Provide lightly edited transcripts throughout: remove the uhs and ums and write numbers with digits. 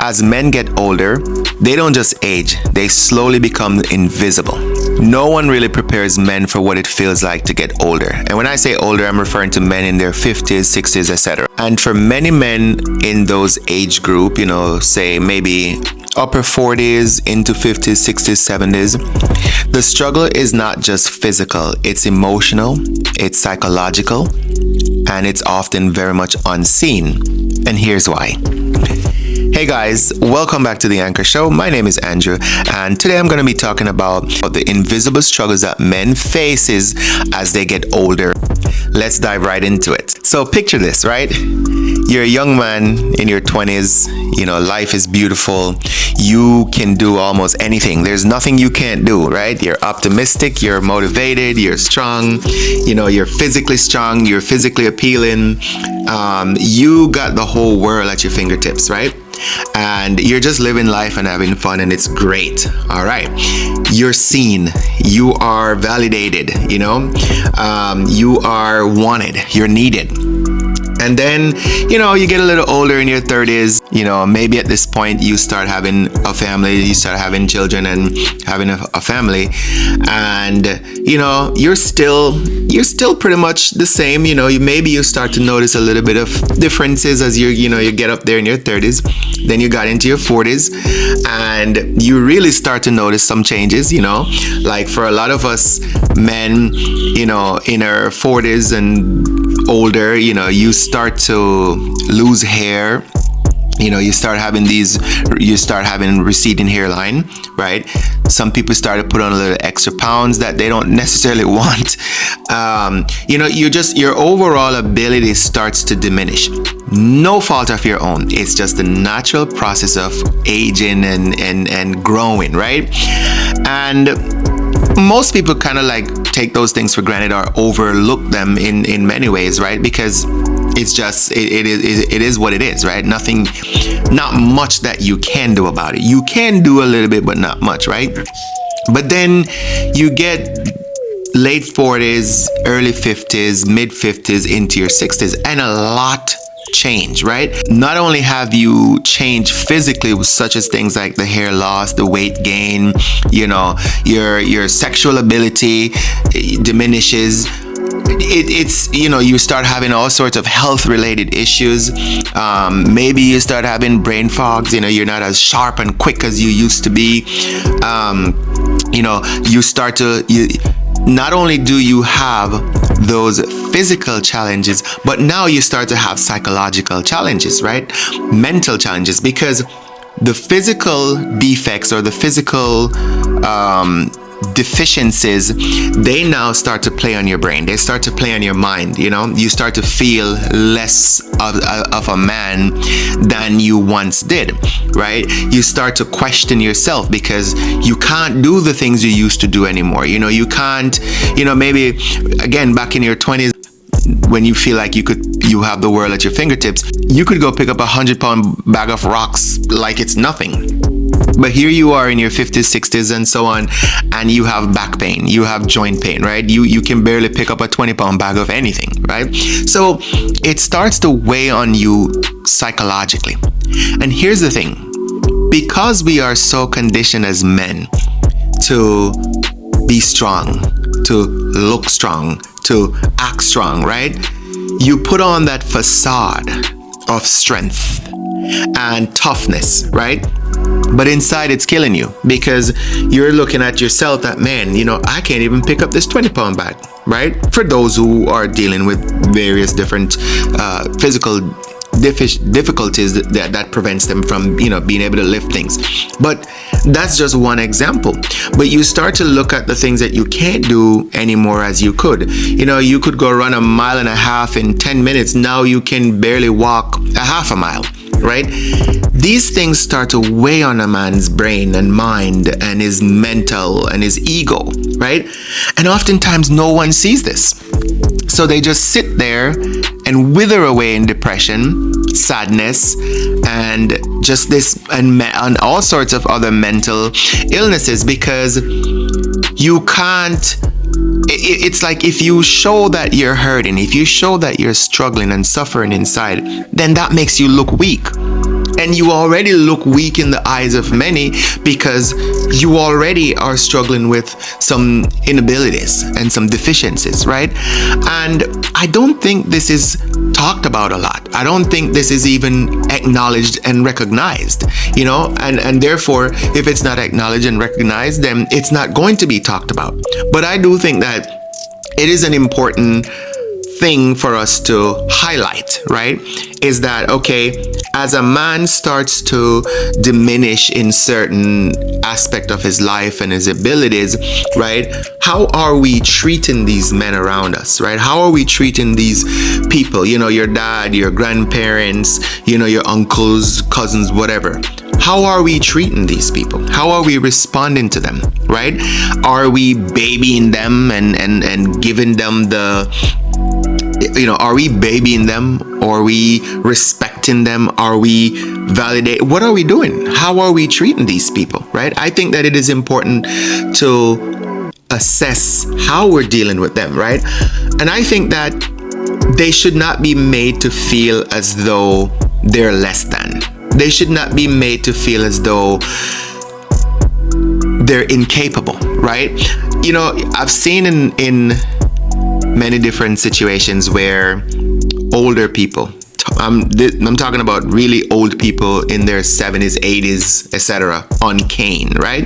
as men get older, they don't just age, they slowly become invisible. No one really prepares men for what it feels like to get older. And when I say older, I'm referring to men in their 50s, 60s, etc. And for many men in those age group, say maybe upper 40s into 50s, 60s, 70s, the struggle is not just physical, it's emotional, it's psychological, and it's often very much unseen. And here's why. Hey guys, welcome back to the Anchor Show. My name is Andrew, and today I'm going to be talking about the invisible struggles that men faces as they get older. Let's dive right into it. So picture this, right? You're a young man in your 20s, life is beautiful. You can do almost anything. There's nothing you can't do, right? You're optimistic, you're motivated, you're strong, you're physically strong, you're physically appealing. You got the whole world at your fingertips, right? And you're just living life and having fun, and it's great. All right, you're seen, you are validated, you are wanted, you're needed. And then, you get a little older in your 30s, maybe at this point you start having a family, you start having children and having a family. And, you're still pretty much the same. Maybe you start to notice a little bit of differences as you get up there in your 30s. Then you got into your 40s and you really start to notice some changes, like for a lot of us men, in our 40s and older, you start to lose hair. You start having receding hairline, right? Some people start to put on a little extra pounds that they don't necessarily want. Your overall ability starts to diminish. No fault of your own. It's just the natural process of aging and growing, right? And most people kind of like take those things for granted or overlook them in many ways, right? Because it's just it is what it is, right? Not much that you can do about it. You can do a little bit, but not much, right? But then you get late 40s, early 50s, mid 50s into your 60s, and a lot change, right? Not only have you changed physically, such as things like the hair loss, the weight gain, your sexual ability diminishes. It's you start having all sorts of health related issues. Maybe you start having brain fogs. You're not as sharp and quick as you used to be. Not only do you have those physical challenges, but now you start to have psychological challenges, right? Mental challenges, because the physical defects or the physical deficiencies, they now start to play on your brain. They start to play on your mind. You start to feel less of a man than you once did, right? You start to question yourself because you can't do the things you used to do anymore. You can't, maybe again back in your 20s, when you feel like you have the world at your fingertips, you could go pick up 100-pound bag of rocks like it's nothing. But here you are in your 50s, 60s, and so on, and you have back pain, you have joint pain, right? You can barely pick up a 20-pound bag of anything, right? So it starts to weigh on you psychologically. And here's the thing, because we are so conditioned as men to be strong, to look strong, to act strong, right? You put on that facade of strength and toughness, right? But inside it's killing you because you're looking at yourself that, man, I can't even pick up this 20-pound bag, right? For those who are dealing with various different physical difficulties that prevents them from, being able to lift things. But that's just one example. But you start to look at the things that you can't do anymore as you could. You could go run 1.5 miles in 10 minutes. Now you can barely walk a half a mile, right? These things start to weigh on a man's brain and mind and his mental and his ego, right? And oftentimes no one sees this. So they just sit there and wither away in depression, sadness, and just this and all sorts of other mental illnesses, because you can't. It's like if you show that you're hurting, if you show that you're struggling and suffering inside, then that makes you look weak. then you already look weak in the eyes of many because you already are struggling with some inabilities and some deficiencies, right? And I don't think this is talked about a lot. I don't think this is even acknowledged and recognized, and therefore, if it's not acknowledged and recognized, then it's not going to be talked about. But I do think that it is an important thing for us to highlight, right? Is that, okay, as a man starts to diminish in certain aspect of his life and his abilities, right? How are we treating these men around us, right? How are we treating these people? Your dad, your grandparents, your uncles, cousins, whatever. How are we treating these people? How are we responding to them, right? Are we babying them and giving them are we babying them? Are we respecting them? Are we validating? What are we doing? How are we treating these people, right? I think that it is important to assess how we're dealing with them, right? And I think that they should not be made to feel as though they're less than. They should not be made to feel as though they're incapable, right? I've seen in many different situations where older people, I'm talking about really old people in their 70s, 80s, etc., on cane, right?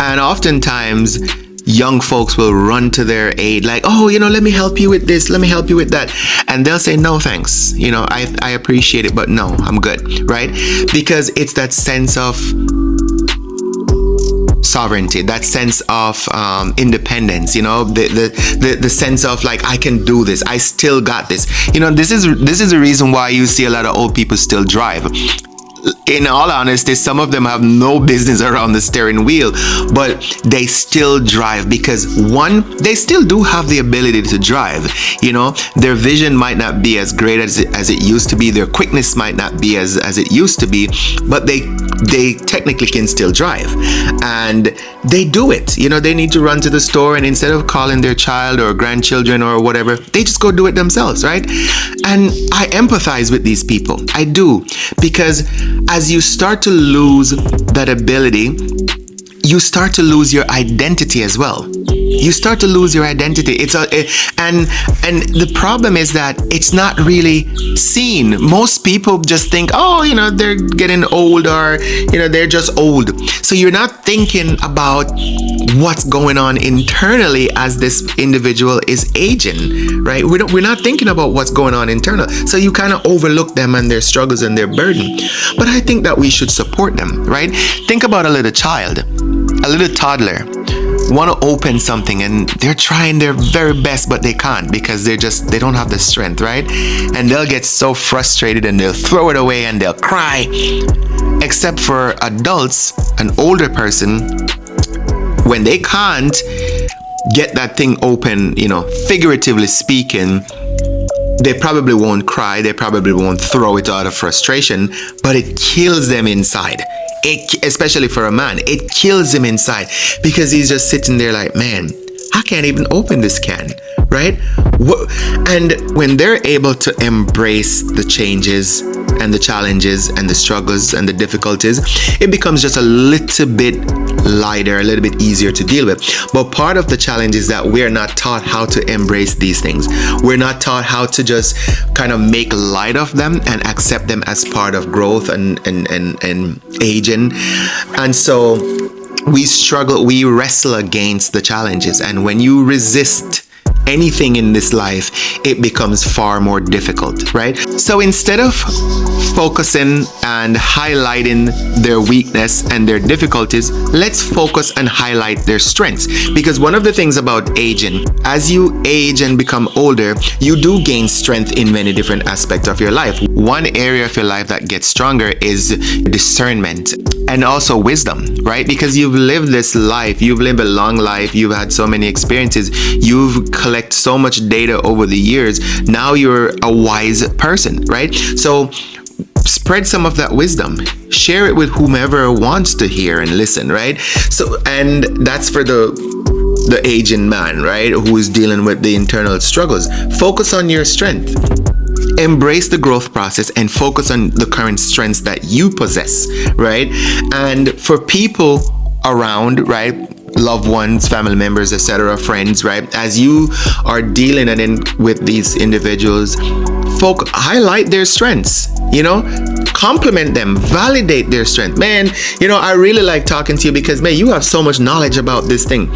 And oftentimes young folks will run to their aid like, oh, let me help you with this, let me help you with that. And they'll say, no, thanks. I appreciate it, but no, I'm good, right? Because it's that sense of sovereignty, that sense of independence, the sense of like, I can do this, I still got this. This is the reason why you see a lot of old people still drive. In all honesty, some of them have no business around the steering wheel, but they still drive because, one, they still do have the ability to drive. Their vision might not be as great as it used to be. Their quickness might not be as it used to be, but they technically can still drive, and they do it. They need to run to the store, and instead of calling their child or grandchildren or whatever, they just go do it themselves, right? And I empathize with these people. I do, because as you start to lose that ability, you start to lose your identity as well. You start to lose your identity. And the problem is that it's not really seen. Most people just think, oh, they're getting old, or they're just old. So you're not thinking about what's going on internally as this individual is aging, right? We're not thinking about what's going on internal. So you kind of overlook them and their struggles and their burden. But I think that we should support them, right? Think about a little child, a little toddler. Want to open something and they're trying their very best, but they can't because they don't have the strength, right? And they'll get so frustrated and they'll throw it away and they'll cry. Except for adults, an older person, when they can't get that thing open, figuratively speaking, they probably won't cry, they probably won't throw it out of frustration, but it kills them inside. Especially for a man, it kills him inside because he's just sitting there like, man, I can't even open this can, right? And when they're able to embrace the changes and the challenges and the struggles and the difficulties, it becomes just a little bit lighter, a little bit easier to deal with. But part of the challenge is that we're not taught how to embrace these things. We're not taught how to just kind of make light of them and accept them as part of growth and aging. And so we wrestle against the challenges. And when you resist anything in this life, it becomes far more difficult, right? So instead of focusing and highlighting their weakness and their difficulties, let's focus and highlight their strengths. Because one of the things about aging, as you age and become older, you do gain strength in many different aspects of your life. One area of your life that gets stronger is discernment and also wisdom, right? Because you've lived this life, you've lived a long life, you've had so many experiences, you've collected so much data over the years. Now you're a wise person, right? So spread some of that wisdom, share it with whomever wants to hear and listen, right? So, and that's for the aging man, right, who is dealing with the internal struggles. Focus on your strength. Embrace the growth process and focus on the current strengths that you possess, right? And for people around, right, loved ones, family members, etc., friends, right, as you are dealing with these individuals, highlight their strengths, compliment them, validate their strength. Man, I really like talking to you because, man, you have so much knowledge about this thing.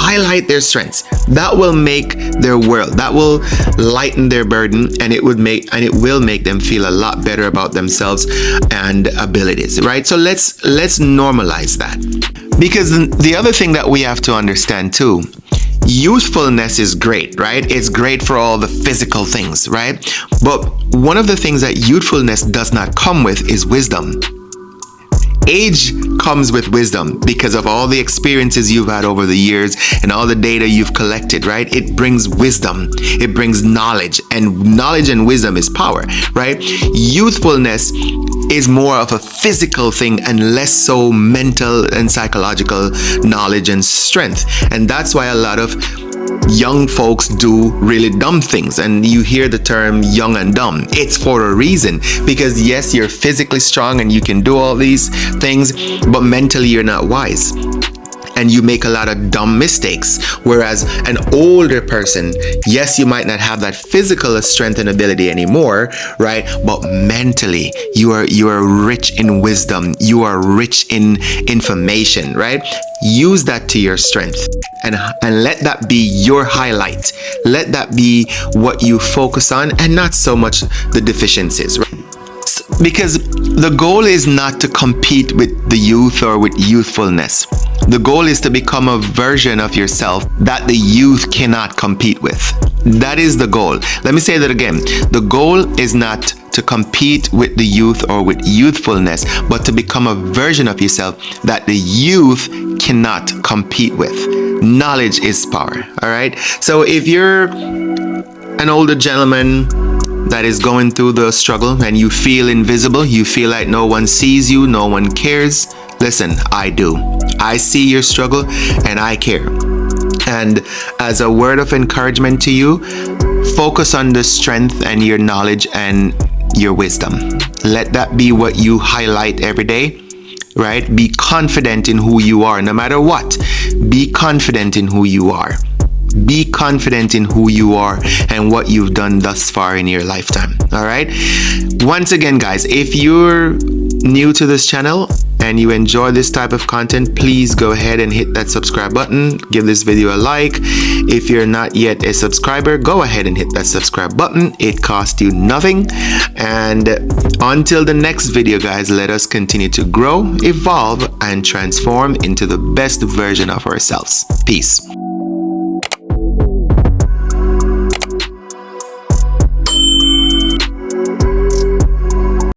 Highlight their strengths. That will make their world. That will lighten their burden, and it will make them feel a lot better about themselves and abilities, right? So let's normalize that. Because the other thing that we have to understand too, youthfulness is great, right? It's great for all the physical things, right? But one of the things that youthfulness does not come with is wisdom. Age comes with wisdom because of all the experiences you've had over the years and all the data you've collected, right? It brings wisdom, it brings knowledge, and knowledge and wisdom is power, right? Youthfulness is more of a physical thing and less so mental and psychological knowledge and strength. And that's why a lot of young folks do really dumb things, and you hear the term young and dumb. It's for a reason, because yes, you're physically strong and you can do all these things, but mentally you're not wise and you make a lot of dumb mistakes. Whereas an older person, yes, you might not have that physical strength and ability anymore, right? But mentally, you are rich in wisdom. You are rich in information, right? Use that to your strength and let that be your highlight. Let that be what you focus on and not so much the deficiencies, right? Because the goal is not to compete with the youth or with youthfulness. The goal is to become a version of yourself that the youth cannot compete with. That is the goal. Let me say that again. The goal is not to compete with the youth or with youthfulness, but to become a version of yourself that the youth cannot compete with. Knowledge is power, all right? So if you're an older gentleman that is going through the struggle and you feel invisible, you feel like no one sees you, no one cares, listen, I do. I see your struggle and I care. And as a word of encouragement to you, focus on the strength and your knowledge and your wisdom. Let that be what you highlight every day, right? Be confident in who you are, no matter what. Be confident in who you are. Be confident in who you are and what you've done thus far in your lifetime. All right. Once again, guys, if you're new to this channel and you enjoy this type of content, please go ahead and hit that subscribe button. Give this video a like. If you're not yet a subscriber, go ahead and hit that subscribe button. It costs you nothing. And until the next video, guys, let us continue to grow, evolve, and transform into the best version of ourselves. Peace.